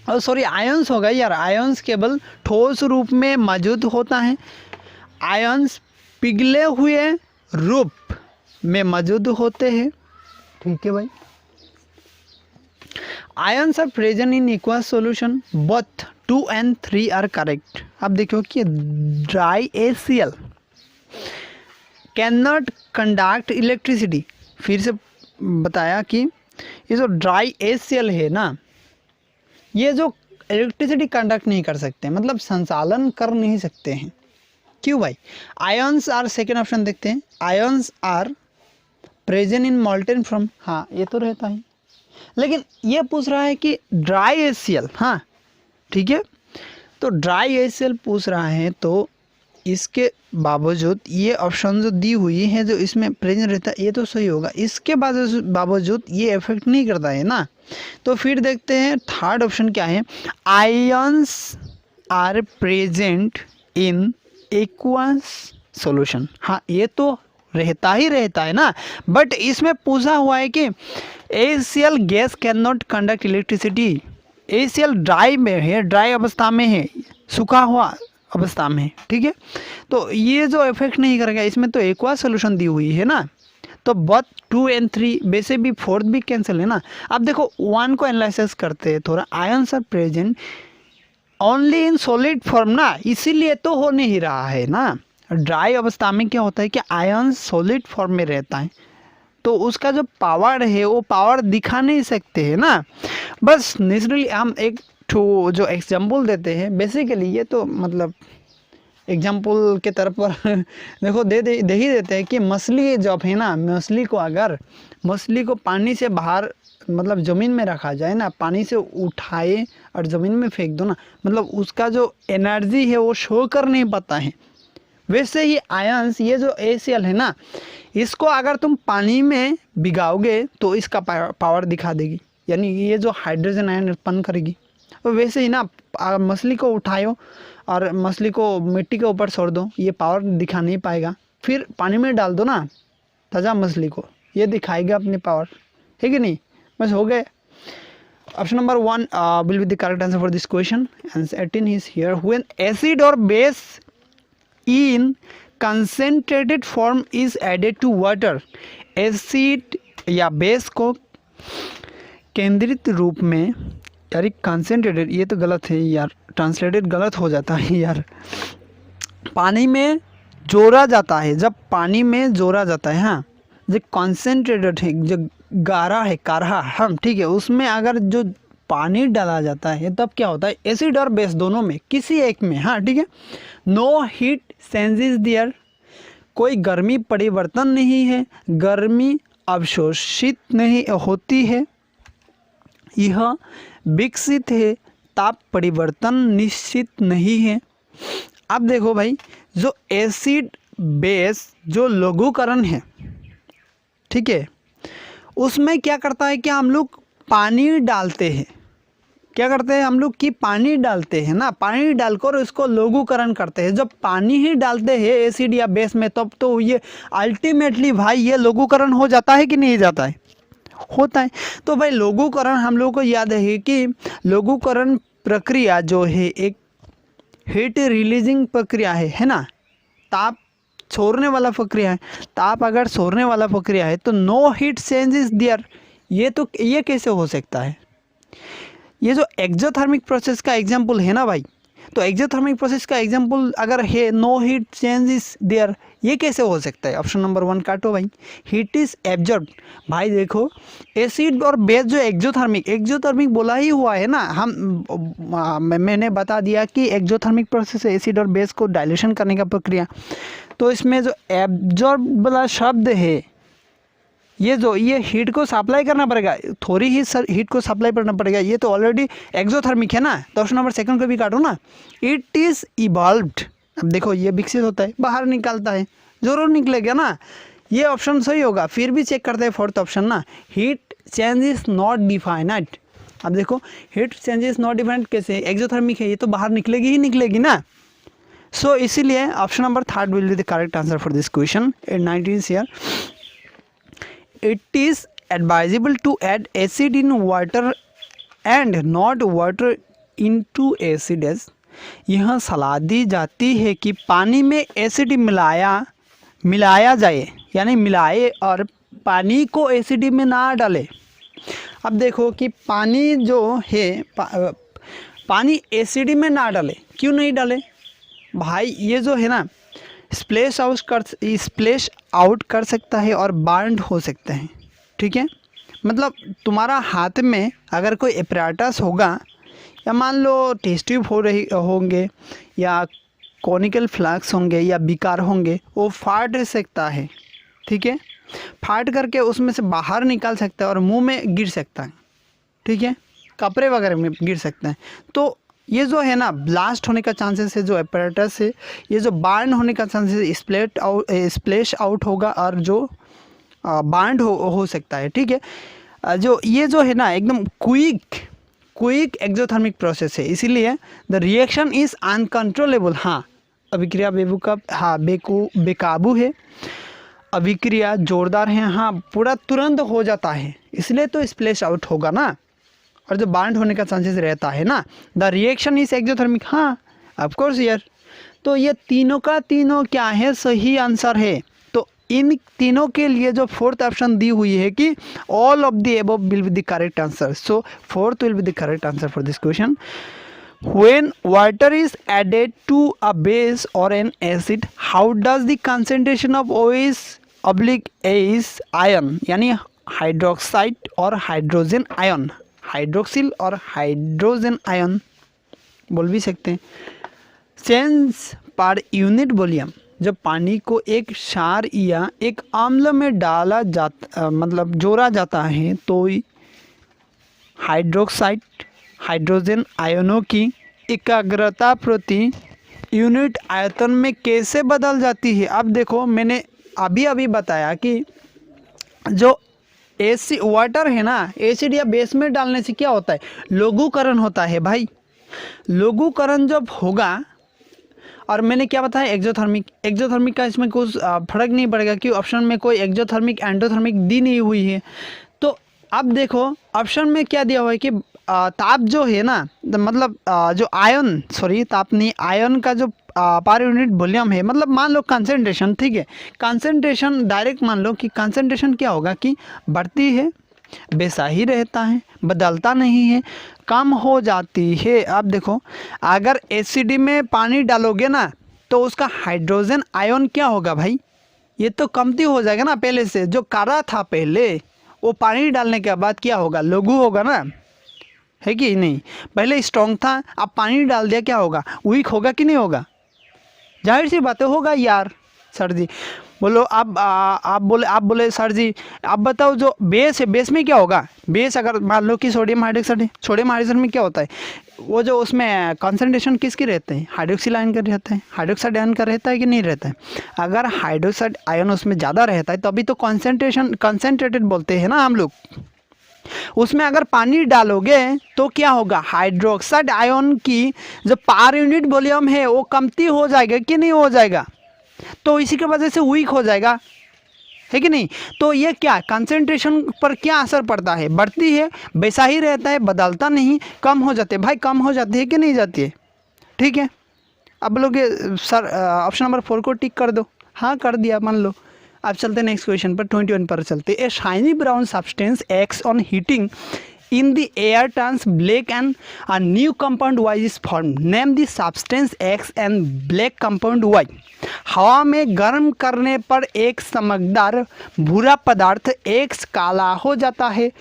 और सॉरी आयंस होगा यार, आयंस केवल ठोस रूप में मौजूद होता है। आयंस पिघले हुए रूप में मौजूद होते हैं। ठीक है भाई, ions are present in aqueous solution, both 2 and 3 are correct. अब देखो कि dry HCl can not conduct electricity. फिर से बताया कि ये जो ड्राई HCl है ना, ये जो इलेक्ट्रिसिटी कंडक्ट नहीं कर सकते, मतलब संचालन कर नहीं सकते हैं। क्यों भाई, आयंस आर, सेकेंड ऑप्शन देखते हैं, ions are present in molten from. हाँ ये तो रहता है, लेकिन ये पूछ रहा है कि ड्राई HCl। हाँ ठीक है, तो ड्राई HCl पूछ रहा है, तो इसके बावजूद ये ऑप्शन जो दी हुई है जो इसमें प्रेजेंट रहता है, ये तो सही होगा। इसके बावजूद ये इफेक्ट नहीं करता है ना। तो फिर देखते हैं थर्ड ऑप्शन क्या है, ions are present in aqueous solution. हाँ ये तो रहता है ना, बट इसमें पूछा हुआ है कि HCl gas can not conduct electricity. HCl dry में है, ड्राई अवस्था में है, सूखा हुआ अवस्था में है। ठीक है, तो ये जो इफेक्ट नहीं करेगा, इसमें तो एक्वस सॉल्यूशन दी हुई है ना, तो बोथ 2 and 3, वैसे भी फोर्थ भी कैंसिल है ना। अब देखो 1 को एनालिसिस करते हैं थोड़ा, ions are present only in solid form ना, इसीलिए तो हो नहीं रहा है ना। ड्राई अवस्था में क्या होता है कि आयंस सॉलिड फॉर्म में रहता है, तो उसका जो पावर है वो पावर दिखा नहीं सकते हैं ना। बस नेचुरली हम एक जो एग्जाम्पल देते हैं, बेसिकली ये तो मतलब एग्जाम्पल के तरफ पर देखो दे ही देते हैं कि मछली जब है ना, मछली को पानी से बाहर मतलब ज़मीन में रखा जाए ना, पानी से उठाए और ज़मीन में फेंक दो ना, मतलब उसका जो एनर्जी है वो शो कर नहीं पाता है। वैसे ही आयंस, ये जो HCl है ना, इसको अगर तुम पानी में भिगाओगे तो इसका पावर दिखा देगी, यानी ये जो हाइड्रोजन आयन उत्पन्न करेगी। और वैसे ही ना, मछली को उठाओ और मछली को मिट्टी के ऊपर छोड़ दो, ये पावर दिखा नहीं पाएगा। फिर पानी में डाल दो ना ताज़ा मछली को, ये दिखाएगा अपनी पावर, है कि नहीं। बस हो गए। Option number 1 will be the correct answer for this question. Answer 18 is here, when acid और base in concentrated form is added to water। एसिड या बेस को केंद्रित रूप में, यार कंसेंट्रेटेड ये तो गलत है यार, ट्रांसलेटेड गलत हो जाता है यार। पानी में जोड़ा जाता है, जब पानी में जोड़ा जाता है, हाँ जो कॉन्सेंट्रेटेड है, जो गाढ़ा है, काढ़ा, हम ठीक है, उसमें अगर जो पानी डाला जाता है तब क्या होता है, एसिड और बेस दोनों में किसी एक में, हाँ ठीक है, नो हीट चेंजेस देयर, कोई गर्मी परिवर्तन नहीं है, गर्मी अवशोषित नहीं होती है, यह विकसित है, ताप परिवर्तन निश्चित नहीं है। अब देखो भाई, जो एसिड बेस जो लघुकरण है, ठीक है, उसमें क्या करता है कि हम लोग पानी डालते हैं, क्या करते हैं हम लोग कि पानी डालते हैं ना, पानी डालकर उसको लघुकरण करते हैं। जब पानी ही डालते हैं एसिड या बेस में तब तो ये अल्टीमेटली भाई ये लघुकरण हो जाता है कि नहीं जाता है, होता है। तो भाई लघुकरण हम लोग को याद है कि लघुकरण प्रक्रिया जो है एक हीट रिलीजिंग प्रक्रिया है ना, ताप छोड़ने वाला प्रक्रिया है। ताप अगर छोड़ने वाला प्रक्रिया है तो no heat change is there. ये कैसे हो सकता है? ये जो एक्सोथर्मिक प्रोसेस का एग्जांपल है ना भाई, तो एक्सोथर्मिक प्रोसेस का एग्जांपल अगर है no heat change is there, ये कैसे हो सकता है? ऑप्शन नंबर 1 काटो भाई। Heat is absorb. भाई देखो एसिड और बेस जो एक्सोथर्मिक बोला ही हुआ है ना, मैंने बता दिया कि एक्सोथर्मिक प्रोसेस एसिड और बेस को डाइल्यूशन करने का प्रक्रिया। तो इसमें जो एब्जॉर्ब वाला शब्द है, ये हीट को सप्लाई करना पड़ेगा, थोड़ी ही हीट को सप्लाई करना पड़ेगा, ये तो ऑलरेडी एक्सोथर्मिक है ना। तो ऑप्शन नंबर 2 को भी काटो ना। It is evolved. अब देखो ये विकसित होता है, बाहर निकलता है, जरूर निकलेगा ना, ये ऑप्शन सही होगा। फिर भी चेक करते हैं 4th ऑप्शन ना, heat change is not definite. अब देखो heat change is not definite कैसे? एक्सोथर्मिक है, ये तो बाहर निकलेगी ही निकलेगी ना। सो इसीलिए option number 3 will be the correct answer for this question in 19th year. It is advisable to add acid in water and not water into acid as। यह सलाह दी जाती है कि पानी में एसिड मिलाया जाए, यानी मिलाए और पानी को एसिड में ना डाले। अब देखो कि पानी जो है पानी एसिड में ना डाले, क्यों नहीं डाले भाई? ये जो है ना स्प्लैश आउट कर सकता है और बार्न हो सकता है, ठीक है। मतलब तुम्हारा हाथ में अगर कोई एपरेटस होगा या मान लो टेस्ट ट्यूब होंगे या कॉनिकल फ्लास्क होंगे या बिकार होंगे, वो फाट सकता है, ठीक है। फाट करके उसमें से बाहर निकाल सकता है और मुंह में गिर सकता है, ठीक है, कपड़े वगैरह में गिर सकता है। तो ये जो है ना ब्लास्ट होने का चांसेस है, जो एपरेटस है ये जो बार्न होने का चांसेस स्प्लैश आउट होगा और जो बार्न हो सकता है, ठीक है। जो ये जो है ना एकदम क्विक एक्सोथर्मिक प्रोसेस है, इसीलिए द रिएक्शन इज अनकंट्रोलेबल। हाँ अभिक्रिया बेकाबू है, अभिक्रिया जोरदार है, हाँ पूरा तुरंत हो जाता है, इसलिए तो स्प्लैश आउट होगा ना, और जो बार्न होने का चांसेस रहता है ना। द रिएक्शन इज एक्सोथर्मिक, हाँ ऑफ कोर्स यार। तो ये तीनों का तीनों क्या है, सही आंसर है। तो इन तीनों के लिए जो 4th ऑप्शन दी हुई है कि all of the above will be the correct answer. So 4th will be the correct answer for this question. When water is added to a base or an acid, how does the concentration of OH/H ion यानी hydroxide और hydrogen ion, hydroxyl और hydrogen ion बोल भी सकते हैं, change per unit volume. जब पानी को एक क्षार या एक अम्ल में डाला जाता मतलब जोड़ा जाता है तो हाइड्रोक्साइड हाइड्रोजन आयनों की एकाग्रता प्रति यूनिट आयतन में कैसे बदल जाती है। अब देखो मैंने अभी बताया कि जो एसिड वाटर है ना, एसिड या बेस में डालने से क्या होता है, लघुकरण होता है भाई। लघुकरण जब होगा, और मैंने क्या बताया एक्सोथर्मिक का इसमें कुछ फर्क नहीं पड़ेगा कि ऑप्शन में कोई एक्सोथर्मिक एंडोथर्मिक दी नहीं हुई है। तो अब देखो ऑप्शन में क्या दिया हुआ है कि ताप जो है ना, मतलब जो आयन ताप नहीं, आयन का जो पर यूनिट वॉल्यूम है, मतलब मान लो कंसंट्रेशन, ठीक है, कंसंट्रेशन डायरेक्ट मान लो कि कंसंट्रेशन क्या होगा कि बढ़ती है, वैसा ही रहता है, बदलता नहीं है, कम हो जाती है। अब देखो अगर एसिड में पानी डालोगे ना तो उसका हाइड्रोजन आयन क्या होगा भाई, ये तो कमती हो जाएगा ना, पहले से जो करा था पहले वो पानी डालने के बाद क्या होगा, लघु होगा ना, है कि नहीं। पहले स्ट्रॉन्ग था, अब पानी डाल दिया क्या होगा, वीक होगा कि नहीं होगा, जाहिर सी बातें होगा यार। सर जी बोलो आप बोले सर जी आप बताओ जो बेस है, बेस में क्या होगा, बेस अगर मान लो कि सोडियम हाइड्रोक्साइड में क्या होता है, वो जो उसमें कंसंट्रेशन किसकी रहते हैं, हाइड्रोक्सिल आयन का रहता है, हाइड्रोक्साइड आयन का रहता है कि नहीं रहता है। अगर हाइड्रोक्साइड आयन उसमें ज़्यादा रहता है तभी तो कंसंट्रेटेड बोलते हैं ना हम लोग। उसमें अगर पानी डालोगे तो क्या होगा, हाइड्रोक्साइड आयन की जो पर यूनिट वॉल्यूम है वो कमती हो जाएगा कि नहीं हो जाएगा, तो इसी की वजह से वीक हो जाएगा, है कि नहीं। तो ये क्या कंसंट्रेशन पर क्या असर पड़ता है, बढ़ती है, वैसा ही रहता है, बदलता नहीं, कम हो जाते हैं भाई, कम हो जाती है कि नहीं जाती है। ठीक है, अब लोग सर ऑप्शन नंबर 4 को टिक कर दो, हाँ कर दिया मान लो। अब चलते नेक्स्ट क्वेश्चन पर 21 पर चलते। A shiny brown substance X on heating in the air turns black and a new compound Y is formed. Name the substance X and black compound Y. हवा में गर्म करने पर एक चमकदार भूरा पदार्थ X काला हो जाता है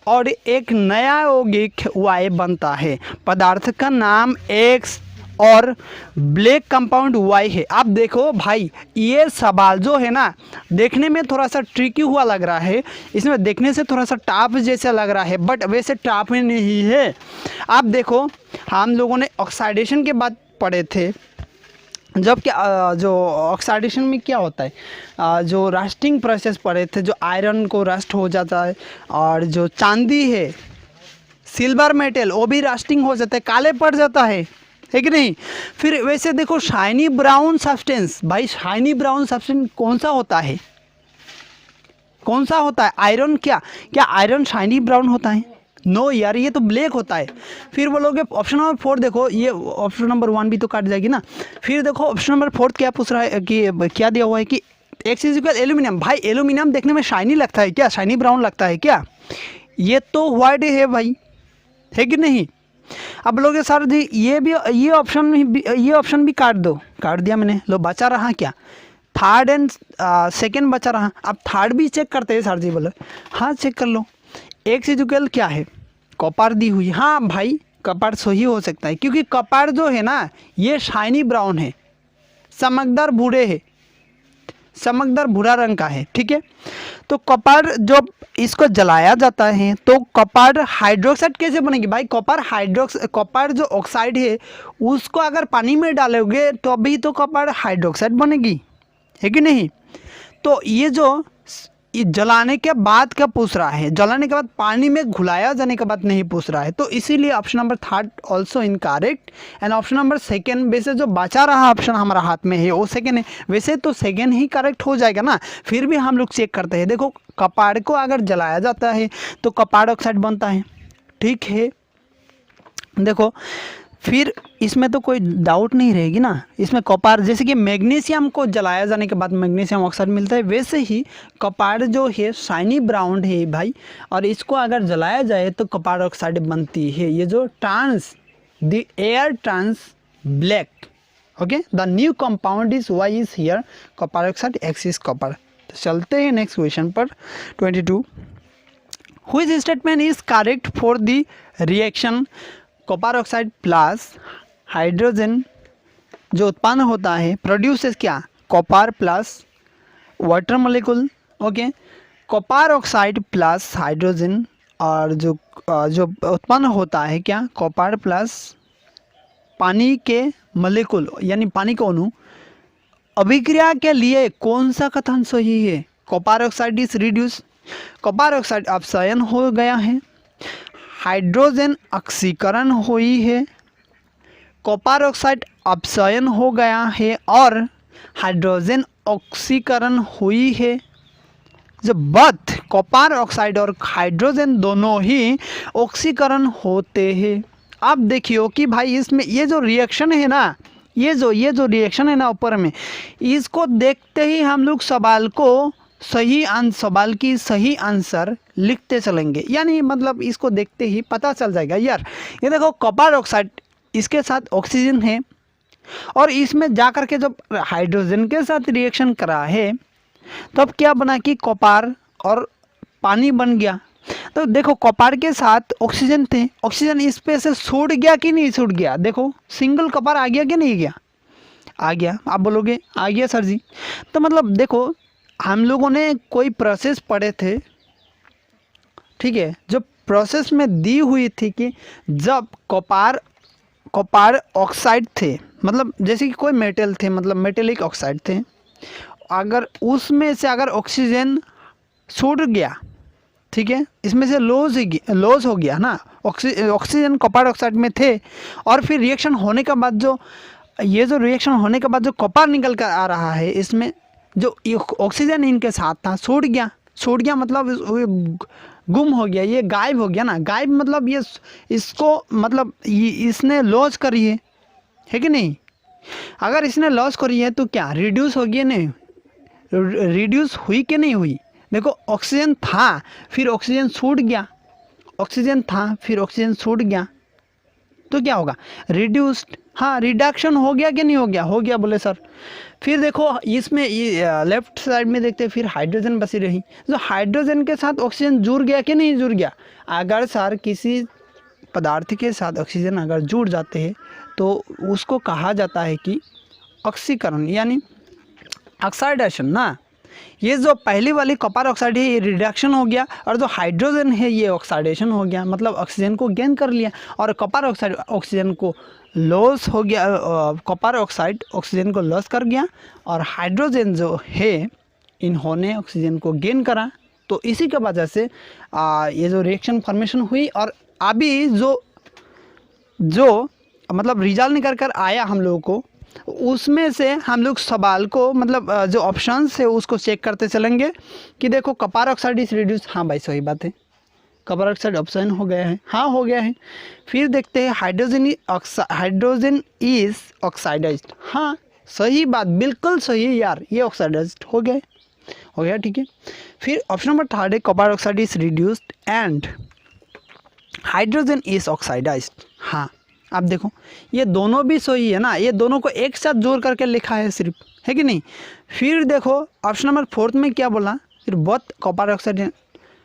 और एक नया यौगिक Y बनता है। पदार्थ का नाम X और ब्लैक कंपाउंड Y है। आप देखो भाई, ये सवाल जो है ना देखने में थोड़ा सा ट्रिकी हुआ लग रहा है, इसमें देखने से थोड़ा सा टफ जैसा लग रहा है, बट वैसे टफ ही नहीं है। आप देखो, हम लोगों ने ऑक्सीडेशन के बाद पढ़े थे, जब क्या जो ऑक्सीडेशन में क्या होता है, जो रस्टिंग प्रोसेस पढ़े थे, जो आयरन को रस्ट हो जाता है, और जो चांदी है, सिल्वर मेटल, वो भी रस्टिंग हो जाता है, काले पड़ जाता है कि नहीं। फिर वैसे देखो शाइनी ब्राउन सब्सटेंस, भाई शाइनी ब्राउन सब्सटेंस कौन सा होता है, कौन सा होता है, आयरन। क्या क्या आयरन शाइनी ब्राउन होता है? नो यार, ये तो ब्लैक होता है। फिर बोलोगे ऑप्शन नंबर 4 देखो, ये ऑप्शन नंबर 1 भी तो काट जाएगी ना। फिर देखो ऑप्शन नंबर 4 क्या पूछ रहा है कि क्या दिया हुआ है कि एक्स इज इक्वल एल्यूमिनियम। भाई एल्यूमिनियम देखने में शाइनी लगता है क्या, शाइनी ब्राउन लगता है क्या? ये तो वाइट है भाई, है कि नहीं। अब लोगे सर जी ये ऑप्शन भी काट दो, काट दिया मैंने, लो बचा रहा क्या, थर्ड एंड सेकंड बचा रहा। अब थर्ड भी चेक करते हैं सर जी, बोले हाँ चेक कर लो। एक्स इक्वल क्या है, कॉपर दी हुई, हाँ भाई कॉपर सही हो सकता है, क्योंकि कॉपर जो है ना ये शाइनी ब्राउन है, चमकदार भूरे है, चमकदार भूरा रंग का है। ठीक है, तो कॉपर जब इसको जलाया जाता है तो कॉपर हाइड्रोक्साइड कैसे बनेगी भाई, कॉपर जो ऑक्साइड है उसको अगर पानी में डालोगे तो अभी तो कॉपर हाइड्रोक्साइड बनेगी, है कि नहीं। तो ये जो जलाने के बाद क्या पूछ रहा है, जलाने के बाद पानी में घुलाया जाने के बाद नहीं पूछ रहा है, तो इसीलिए option number 3 also incorrect. And option number 2 वैसे जो बचा रहा ऑप्शन हमारा हाथ में है वो सेकेंड है, वैसे तो सेकेंड ही करेक्ट हो जाएगा ना। फिर भी हम लोग चेक करते हैं, देखो कपाड़ को अगर जलाया जाता है तो कपाड़ ऑक्साइड बनता है, ठीक है। देखो फिर इसमें तो कोई डाउट नहीं रहेगी ना, इसमें कॉपर, जैसे कि मैग्नीशियम को जलाया जाने के बाद मैग्नीशियम ऑक्साइड मिलता है, वैसे ही कॉपर जो है शाइनी ब्राउन है भाई, और इसको अगर जलाया जाए तो कॉपर ऑक्साइड बनती है। ये जो the air turns black, okay, the new compound is Y is here copper oxide, X is copper. तो चलते हैं नेक्स्ट क्वेश्चन पर 22। Which statement is correct for the reaction copper oxide plus hydrogen जो उत्पन्न होता है प्रोड्यूसेस क्या, copper plus water molecule, okay. Copper oxide plus hydrogen और जो उत्पन्न होता है क्या, कॉपर प्लस पानी के मॉलिक्यूल यानी पानी का अणु। अभिक्रिया के लिए कौन सा कथन सही है, copper oxide is reduce, copper oxide अपचयन हो गया है, हाइड्रोजन ऑक्सीकरण हुई है, कॉपर ऑक्साइड अपचयन हो गया है और हाइड्रोजन ऑक्सीकरण हुई है। जब बथ कॉपर ऑक्साइड और हाइड्रोजन दोनों ही ऑक्सीकरण होते हैं। आप देखियो कि भाई इसमें ये जो रिएक्शन है ना, ये जो रिएक्शन है ना ऊपर में, इसको देखते ही हम लोग सवाल की सही आंसर लिखते चलेंगे, यानी मतलब इसको देखते ही पता चल जाएगा यार। ये देखो कॉपर ऑक्साइड, इसके साथ ऑक्सीजन है और इसमें जाकर के जब हाइड्रोजन के साथ रिएक्शन करा है तब क्या बना कि कॉपर और पानी बन गया। तो देखो कॉपर के साथ ऑक्सीजन थे, ऑक्सीजन इस पे से छूट गया कि नहीं छूट गया, देखो सिंगल कॉपर आ गया कि नहीं गया, आ गया। आप बोलोगे आ गया सर जी, तो मतलब देखो हम लोगों ने कोई प्रोसेस पढ़े थे, ठीक है, जो प्रोसेस में दी हुई थी कि जब कॉपर ऑक्साइड थे, मतलब जैसे कि कोई मेटल थे, मतलब मेटेलिक ऑक्साइड थे, अगर उसमें से अगर ऑक्सीजन छूट गया, ठीक है, इसमें से लॉस हो गया ना, ऑक्सीजन कॉपर ऑक्साइड में थे और फिर रिएक्शन होने के बाद जो रिएक्शन होने के बाद जो कॉपर निकल कर आ रहा है, इसमें जो ऑक्सीजन इनके साथ था छूट गया मतलब गुम हो गया, ये गायब हो गया ना। गायब मतलब ये इसको मतलब इसने लॉस करी है कि नहीं। अगर इसने लॉस करी है तो क्या रिड्यूस हो गया, नहीं रिड्यूस हुई कि नहीं हुई। देखो ऑक्सीजन था फिर ऑक्सीजन छूट गया, ऑक्सीजन था फिर ऑक्सीजन छूट गया तो क्या होगा रिड्यूस्ड। हाँ रिडक्शन हो गया कि नहीं हो गया, हो गया बोले सर। फिर देखो इसमें लेफ्ट साइड में देखते हैं, फिर हाइड्रोजन बची रही, जो हाइड्रोजन के साथ ऑक्सीजन जुड़ गया कि नहीं जुड़ गया। अगर सर किसी पदार्थ के साथ ऑक्सीजन अगर जुड़ जाते हैं तो उसको कहा जाता है कि ऑक्सीकरण यानी ऑक्साइडेशन ना। ये जो पहली वाली कॉपर ऑक्साइड है ये रिडक्शन हो गया और जो हाइड्रोजन है ये ऑक्साइडेशन हो गया, मतलब ऑक्सीजन को गेन कर लिया और कॉपर ऑक्साइड ऑक्सीजन को लॉस हो गया, कॉपर ऑक्साइड ऑक्सीजन को लॉस कर गया और हाइड्रोजन जो है इन्होंने ऑक्सीजन को गेन करा। तो इसी के वजह से ये जो रिएक्शन फॉर्मेशन हुई और अभी जो मतलब रिजल्ट निकल कर आया हम लोगों को, उसमें से हम लोग सवाल को मतलब जो ऑप्शंस है उसको चेक करते चलेंगे कि देखो कॉपर ऑक्साइड इज रिड्यूस, हाँ भाई सही बात है, कॉपर ऑक्साइड ऑप्शन हो गया है, हाँ हो गया है। फिर देखते हैं हाइड्रोजन इज ऑक्साइडाइज्ड, हाँ सही बात, बिल्कुल सही है यार, ये ऑक्साइडाइज्ड हो गया ठीक है। फिर ऑप्शन नंबर 3 है copper oxide is reduced and hydrogen is oxidised. हाँ आप देखो ये दोनों भी सही है ना, ये दोनों को एक साथ जोड़ करके लिखा है सिर्फ, है कि नहीं। फिर देखो ऑप्शन नंबर 4 में क्या बोला, फिर बोथ कॉपर ऑक्साइड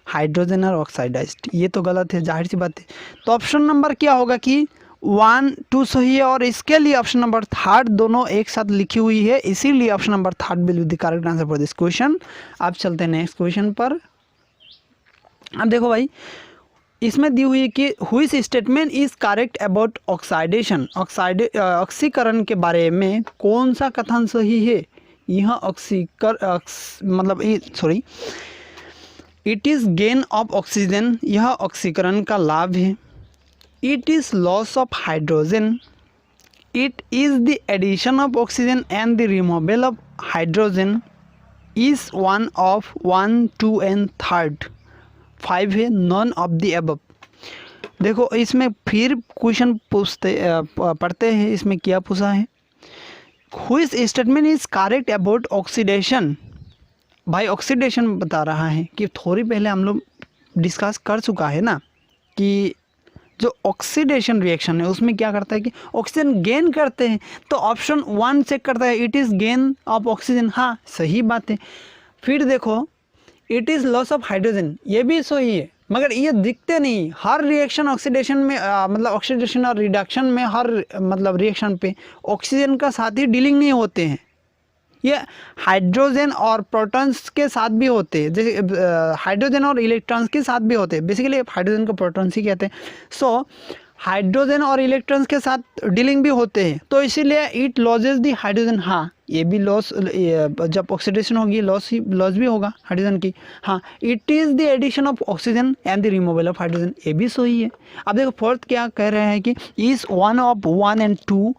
हाइड्रोजन और ऑक्साइडाइज्ड, ये तो गलत है, जाहिर सी बात है। तो ऑप्शन नंबर क्या होगा कि 1, 2 सही है और इसके लिए ऑप्शन नंबर 3 दोनों एक साथ लिखी हुई है, इसीलिए option number 3 will be the correct answer for this question. अब चलते हैं नेक्स्ट क्वेश्चन पर। अब देखो भाई इसमें दी हुई है कि which statement is correct about oxidation, ऑक्सीकरण के बारे में कौन सा कथन सही है। यह it is gain of oxygen, यह ऑक्सीकरण का लाभ है। It is loss of hydrogen, it is the addition of oxygen and the removal of hydrogen, is one of 1, 2 and 3 5 है नॉन ऑफ द अबव। देखो इसमें फिर क्वेश्चन पढ़ते हैं, इसमें क्या पूछा है, which statement is correct about oxidation. भाई ऑक्सीडेशन बता रहा है कि थोड़ी पहले हम लोग डिस्कस कर चुका है ना कि जो ऑक्सीडेशन रिएक्शन है उसमें क्या करता है कि ऑक्सीजन गेन करते हैं, तो ऑप्शन 1 चेक करता है it is gain of oxygen, हाँ सही बात है। फिर देखो it is loss of hydrogen, ये भी सही है, मगर ये दिखते नहीं। हर रिएक्शन ऑक्सीडेशन में मतलब ऑक्सीडेशन और रिडक्शन में हर मतलब रिएक्शन पे ऑक्सीजन का साथ ही डीलिंग नहीं होते हैं, ये हाइड्रोजन और प्रोटॉन्स के साथ भी होते हैं, जैसे हाइड्रोजन और इलेक्ट्रॉन्स के साथ भी होते हैं। बेसिकली हाइड्रोजन को प्रोटॉन्स ही कहते हैं। सो हाइड्रोजन और इलेक्ट्रॉन्स के साथ डीलिंग भी होते हैं, तो इसीलिए इट लॉसेज दी हाइड्रोजन, हाँ ये भी लॉस, जब ऑक्सीडेशन होगी लॉस भी होगा हाइड्रोजन की। हाँ it is the addition of oxygen and the removal of hydrogen, ये भी सही है। अब देखो फोर्थ क्या कह रहे हैं कि is one of 1 and 2,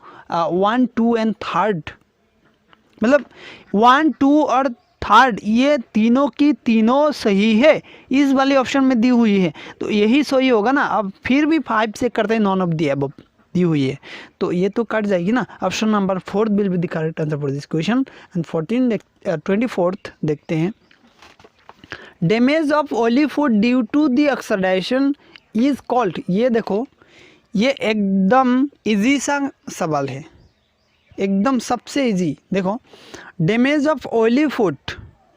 1, 2 and 3, मतलब 1, 2 और 3 ये तीनों की तीनों सही है, इस वाले ऑप्शन में दी हुई है, तो यही सही होगा ना। अब फिर भी 5 से करते हैं नॉन ऑफ दी अबव दी हुई है, तो ये तो कट जाएगी ना। Option number 4 will be the correct answer for this question. And 24th देखते हैं, damage of oily food due to the oxidation is called. ये देखो ये एकदम इजी सा सवाल है, एकदम सबसे इजी। देखो damage of oily food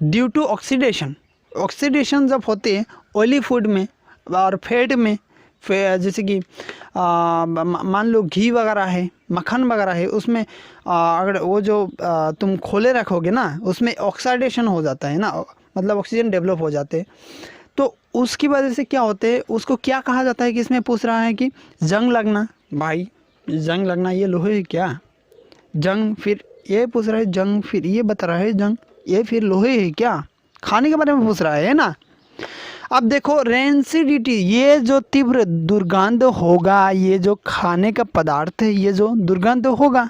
due to oxidation, oxidation जब होते हैं ऑयली फूड में और फैट में, जैसे कि मान लो घी वगैरह है, मक्खन वगैरह है, उसमें अगर वो जो तुम खोले रखोगे ना उसमें ऑक्सीडेशन हो जाता है ना, मतलब ऑक्सीजन डेवलप हो जाते हैं, तो उसकी वजह से क्या होते हैं, उसको क्या कहा जाता है कि इसमें पूछ रहा है कि जंग लगना। भाई जंग लगना ये लोहे है क्या, जंग, फिर ये पूछ रहा है जंग, फिर ये बता रहा है जंग, ये फिर लोहे है क्या, खाने के बारे में पूछ रहा है ना। अब देखो रेंसिडिटी, ये जो तीव्र दुर्गंध होगा, ये जो खाने का पदार्थ है ये जो दुर्गंध होगा।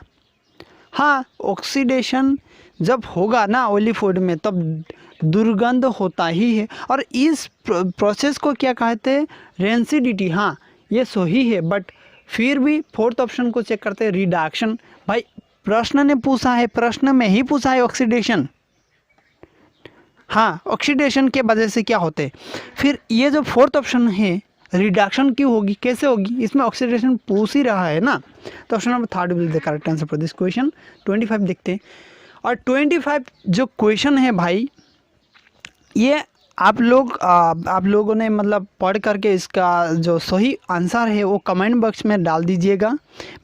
हाँ, ऑक्सीडेशन जब होगा ना ऑयली फूड में तब दुर्गंध होता ही है। और इस प्रोसेस को क्या कहते हैं, रेंसिडिटी। हाँ ये सही है, बट फिर भी फोर्थ ऑप्शन को चेक करते हैं, रिडक्शन। भाई प्रश्न ने पूछा है, प्रश्न में ही पूछा है ऑक्सीडेशन। हाँ, ऑक्सीडेशन के वजह से क्या होते, फिर ये जो फोर्थ ऑप्शन है रिडक्शन क्यों होगी, कैसे होगी, इसमें ऑक्सीडेशन पूछ ही रहा है ना। तो option number third will the correct answer for this question. 25 देखते हैं। और 25 जो क्वेश्चन है भाई, ये आप लोगों ने मतलब पढ़ करके इसका जो सही आंसर है वो कमेंट बॉक्स में डाल दीजिएगा।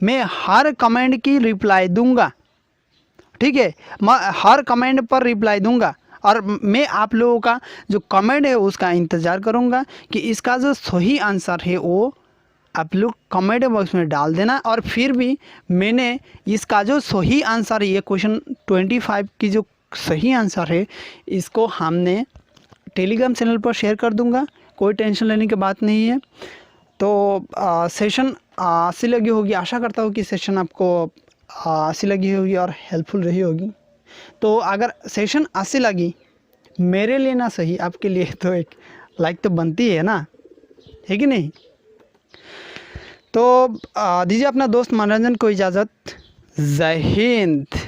मैं हर कमेंट की रिप्लाई दूंगा, ठीक है, मैं हर कमेंट पर रिप्लाई दूंगा। और मैं आप लोगों का जो कमेंट है उसका इंतज़ार करूंगा कि इसका जो सही आंसर है वो आप लोग कमेंट बॉक्स में डाल देना। और फिर भी मैंने इसका जो सही आंसर है, ये क्वेश्चन 25 की जो सही आंसर है इसको हमने टेलीग्राम चैनल पर शेयर कर दूंगा, कोई टेंशन लेने की बात नहीं है। तो सेशन अच्छी लगी होगी, आशा करता हूँ कि सेशन आपको अच्छी लगी होगी और हेल्पफुल रही होगी। तो अगर सेशन अच्छी लगी मेरे लिए ना सही, आपके लिए तो एक लाइक तो बनती है ना, है कि नहीं। तो दीजिए अपना दोस्त मनोरंजन को इजाज़त। जय हिंद।